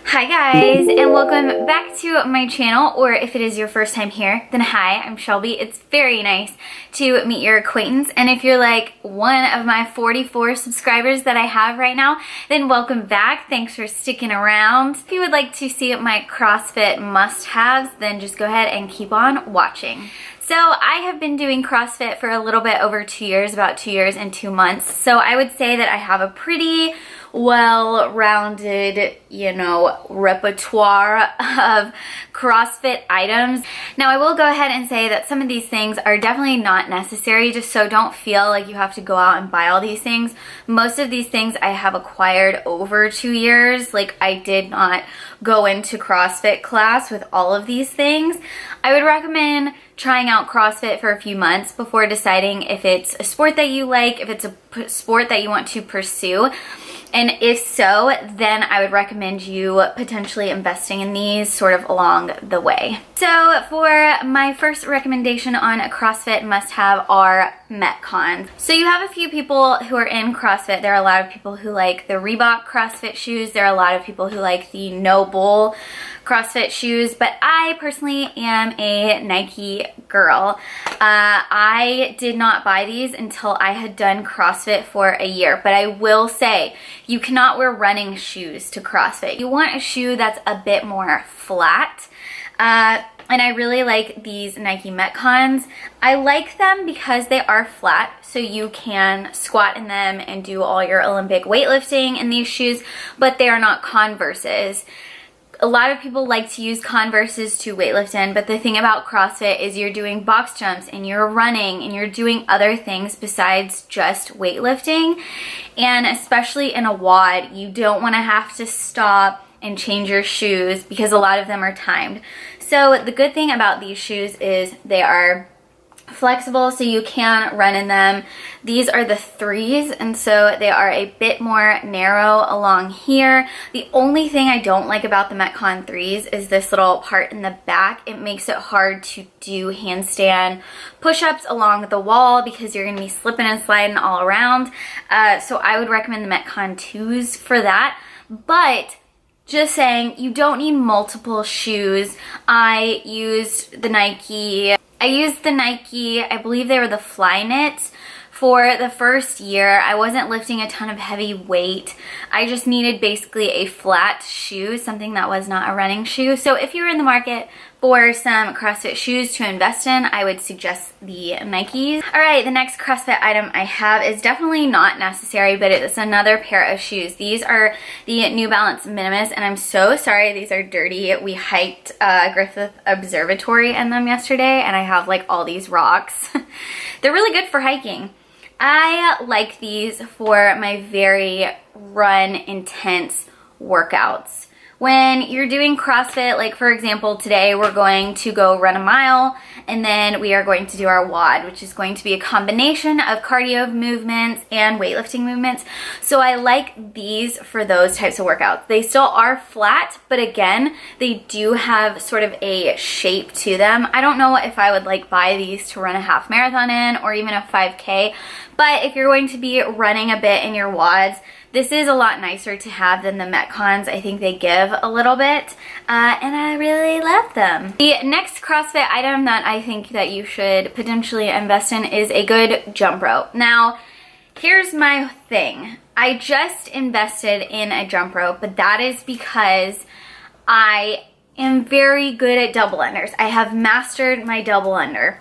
Hi guys, and welcome back to my channel, or if it is your first time here, then hi, I'm Shelby. It's very nice to meet your acquaintance, and if you're like one of my 44 subscribers that I have right now, then welcome back. Thanks for sticking around. If you would like to see my CrossFit must-haves, then just go ahead and keep on watching. So I have been doing CrossFit for a little bit over 2 years, about 2 years and 2 months. So I would say that I have a pretty well-rounded, repertoire of CrossFit items. Now I will go ahead and say that some of these things are definitely not necessary, just so don't feel like you have to go out and buy all these things. Most of these things I have acquired over 2 years. Like, I did not go into CrossFit class with all of these things. I would recommend trying out CrossFit for a few months before deciding if it's a sport that you like, if it's a sport that you want to pursue. And if so, then I would recommend you potentially investing in these sort of along the way. So for my first recommendation on a CrossFit must-have are Metcons. So you have a few people who are in CrossFit. There are a lot of people who like the Reebok CrossFit shoes. There are a lot of people who like the No Bull CrossFit shoes, but I personally am a Nike girl. I did not buy these until I had done CrossFit for a year, but I will say you cannot wear running shoes to CrossFit. You want a shoe that's a bit more flat. And I really like these Nike Metcons. I like them because they are flat, so you can squat in them and do all your Olympic weightlifting in these shoes, but they are not Converses. A lot of people like to use Converses to weightlift in, but the thing about CrossFit is you're doing box jumps and you're running and you're doing other things besides just weightlifting. And especially in a WOD, you don't want to have to stop and change your shoes because a lot of them are timed. So the good thing about these shoes is they are flexible, so you can run in them. These are the 3s, and so they are a bit more narrow along here. The only thing I don't like about the Metcon 3s is this little part in the back. It makes it hard to do handstand push-ups along the wall because you're going to be slipping and sliding all around. So I would recommend the Metcon 2s for that. But just saying, you don't need multiple shoes. I used the Nike, I believe they were the Flyknits for the first year. I wasn't lifting a ton of heavy weight. I just needed basically a flat shoe, something that was not a running shoe. So if you're in the market for some CrossFit shoes to invest in, I would suggest the Nikes. All right, the next CrossFit item I have is definitely not necessary, but it's another pair of shoes. These are the New Balance Minimus, and I'm so sorry these are dirty. We hiked Griffith Observatory in them yesterday, and I have like all these rocks. They're really good for hiking. I like these for my very run intense workouts. When you're doing CrossFit, like for example, today we're going to go run a mile, and then we are going to do our WOD, which is going to be a combination of cardio movements and weightlifting movements. So I like these for those types of workouts. They still are flat, but again, they do have sort of a shape to them. I don't know if I would like buy these to run a half marathon in or even a 5K, but if you're going to be running a bit in your WODs, this is a lot nicer to have than the Metcons. I think they give a little bit, and I really love them. The next CrossFit item that I think that you should potentially invest in is a good jump rope. Now, here's my thing. I just invested in a jump rope, but that is because I am very good at double unders. I have mastered my double under.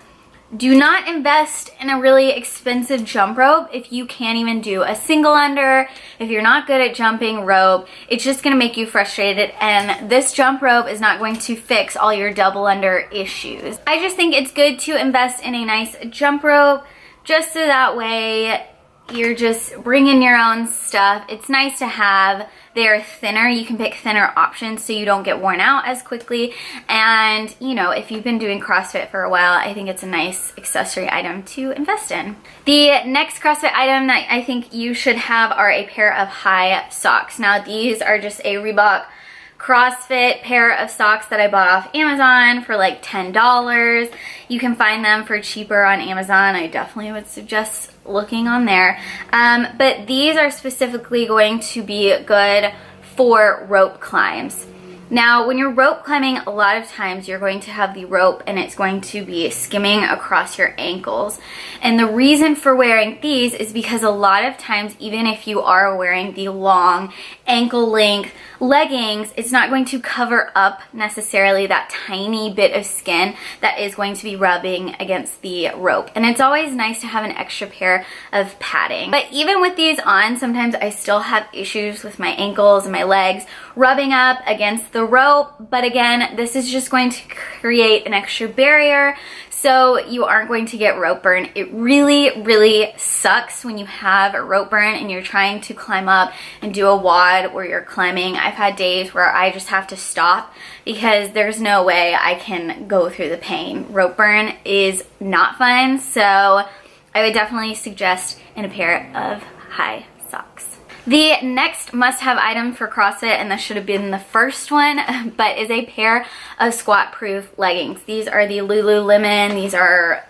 Do not invest in a really expensive jump rope if you can't even do a single under. If you're not good at jumping rope, it's just going to make you frustrated, and this jump rope is not going to fix all your double under issues. I just think it's good to invest in a nice jump rope just so that way you're just bringing your own stuff. It's nice to have. They're thinner. You can pick thinner options so you don't get worn out as quickly. And, you know, if you've been doing CrossFit for a while, I think it's a nice accessory item to invest in. The next CrossFit item that I think you should have are a pair of high socks. Now, these are just a Reebok CrossFit pair of socks that I bought off Amazon for like $10. You can find them for cheaper on Amazon. I definitely would suggest looking on there. But these are specifically going to be good for rope climbs. Now, when you're rope climbing, a lot of times you're going to have the rope and it's going to be skimming across your ankles. And the reason for wearing these is because a lot of times, even if you are wearing the long ankle length leggings, it's not going to cover up necessarily that tiny bit of skin that is going to be rubbing against the rope. And it's always nice to have an extra pair of padding. But even with these on, sometimes I still have issues with my ankles and my legs rubbing up against the rope. But again, this is just going to create an extra barrier so you aren't going to get rope burn. It really, really sucks when you have a rope burn and you're trying to climb up and do a WOD where you're climbing. I've had days where I just have to stop because there's no way I can go through the pain. Rope burn is not fun, so I would definitely suggest in a pair of high socks. The next must-have item for CrossFit, and this should have been the first one, but is a pair of squat-proof leggings. These are the Lululemon. These are,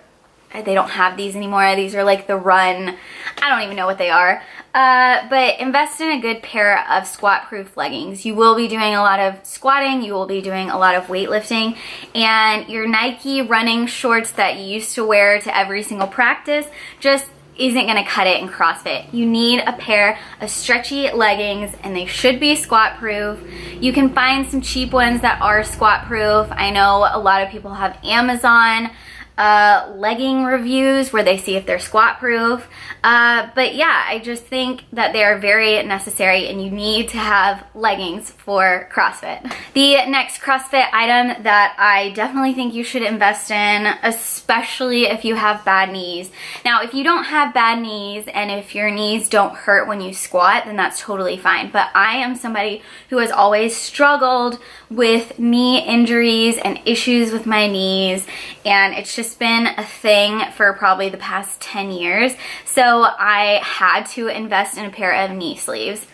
they don't have these anymore. These are like the Run. I don't even know what they are. But invest in a good pair of squat-proof leggings. You will be doing a lot of squatting. You will be doing a lot of weightlifting. And your Nike running shorts that you used to wear to every single practice just isn't gonna cut it in CrossFit. You need a pair of stretchy leggings and they should be squat proof. You can find some cheap ones that are squat proof. I know a lot of people have Amazon legging reviews where they see if they're squat proof. But yeah, I just think that they are very necessary and you need to have leggings for CrossFit. The next CrossFit item that I definitely think you should invest in, especially if you have bad knees. Now, if you don't have bad knees and if your knees don't hurt when you squat, then that's totally fine. But I am somebody who has always struggled with knee injuries and issues with my knees, and it's just been a thing for probably the past 10 years. So I had to invest in a pair of knee sleeves.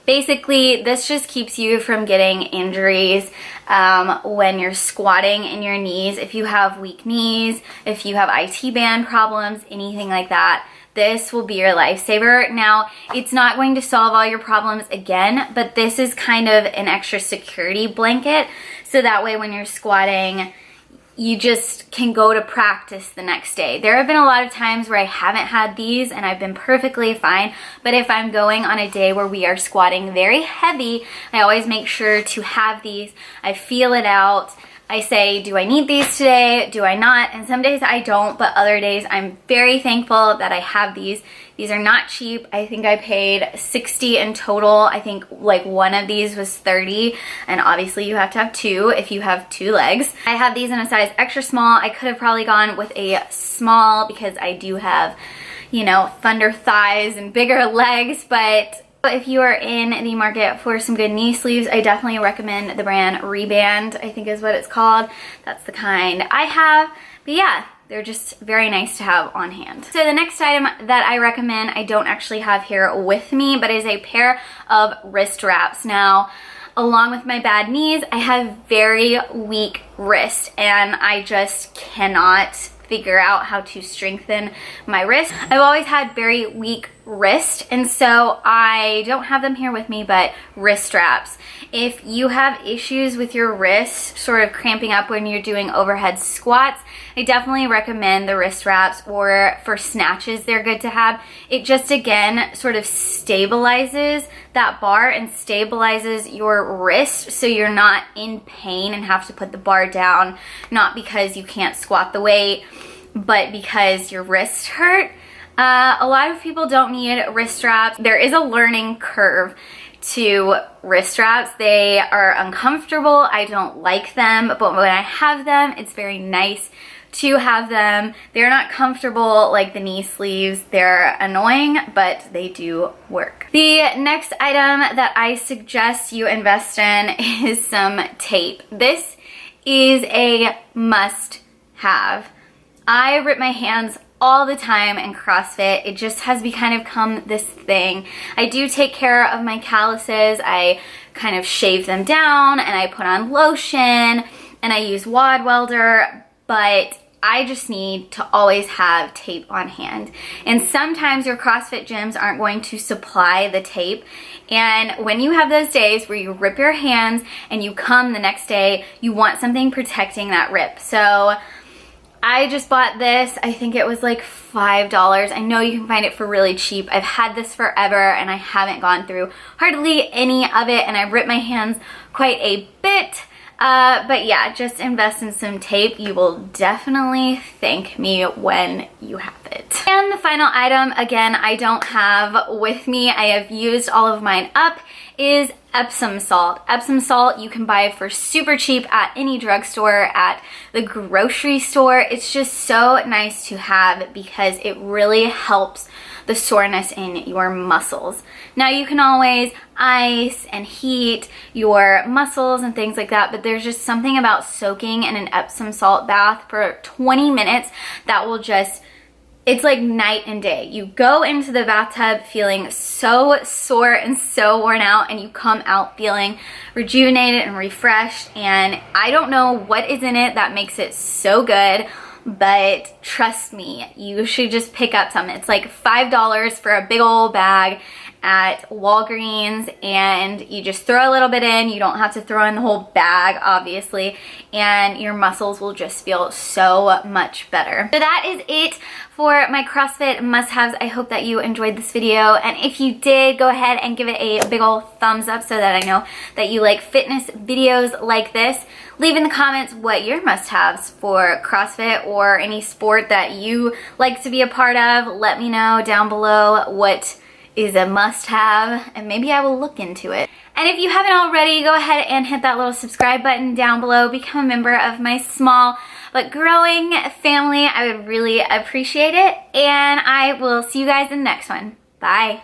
Basically, this just keeps you from getting injuries when you're squatting in your knees. If you have weak knees, if you have IT band problems, anything like that, this will be your lifesaver. Now, it's not going to solve all your problems again, but this is kind of an extra security blanket. So that way when you're squatting, you just can go to practice the next day. There have been a lot of times where I haven't had these and I've been perfectly fine, but if I'm going on a day where we are squatting very heavy, I always make sure to have these. I feel it out. I say, do I need these today? Do I not? And some days I don't, but other days I'm very thankful that I have these. These are not cheap. I think I paid $60 in total. I think like one of these was $30, and obviously you have to have two if you have two legs. I have these in a size extra small. I could have probably gone with a small because I do have, you know, thunder thighs and bigger legs, but if you are in the market for some good knee sleeves, I definitely recommend the brand Reband, I think is what it's called. That's the kind I have. But yeah, they're just very nice to have on hand. So the next item that I recommend, I don't actually have here with me, but is a pair of wrist wraps. Now, along with my bad knees, I have very weak wrists and I just cannot figure out how to strengthen my wrist. I've always had very weak wrist, and so I don't have them here with me, but wrist straps. If you have issues with your wrists sort of cramping up when you're doing overhead squats, I definitely recommend the wrist wraps, or for snatches they're good to have. It just again sort of stabilizes that bar and stabilizes your wrist so you're not in pain and have to put the bar down, not because you can't squat the weight, but because your wrists hurt. A lot of people don't need wrist straps. There is a learning curve to wrist straps. They are uncomfortable. I don't like them, but when I have them, it's very nice to have them. They're not comfortable like the knee sleeves. They're annoying, but they do work. The next item that I suggest you invest in is some tape. This is a must-have. I rip my hands all the time in CrossFit. It just has become this thing. I do take care of my calluses. I kind of shave them down and I put on lotion and I use wad welder, but I just need to always have tape on hand. And sometimes your CrossFit gyms aren't going to supply the tape. And when you have those days where you rip your hands and you come the next day, you want something protecting that rip. So I just bought this. I think it was like $5. I know you can find it for really cheap. I've had this forever and I haven't gone through hardly any of it, and I ripped my hands quite a bit. But yeah, just invest in some tape. You will definitely thank me when you have it. And the final item, again, I don't have with me, I have used all of mine up, is Epsom salt. Epsom salt you can buy for super cheap at any drugstore, at the grocery store. It's just so nice to have because it really helps the soreness in your muscles. Now you can always ice and heat your muscles and things like that, but there's just something about soaking in an Epsom salt bath for 20 minutes that will just, it's like night and day. You go into the bathtub feeling so sore and so worn out, and you come out feeling rejuvenated and refreshed. And I don't know what is in it that makes it so good, but trust me, you should just pick up some. It's like $5 for a big old bag at Walgreens, and you just throw a little bit in. You don't have to throw in the whole bag, obviously, and your muscles will just feel so much better. So that is it for my CrossFit must-haves. I hope that you enjoyed this video, and if you did, go ahead and give it a big old thumbs up so that I know that you like fitness videos like this. Leave in the comments what your must-haves for CrossFit or any sport that you like to be a part of. Let me know down below what is a must-have, and maybe I will look into it. And if you haven't already, go ahead and hit that little subscribe button down below. Become a member of my small but growing family. I would really appreciate it, and I will see you guys in the next one. Bye.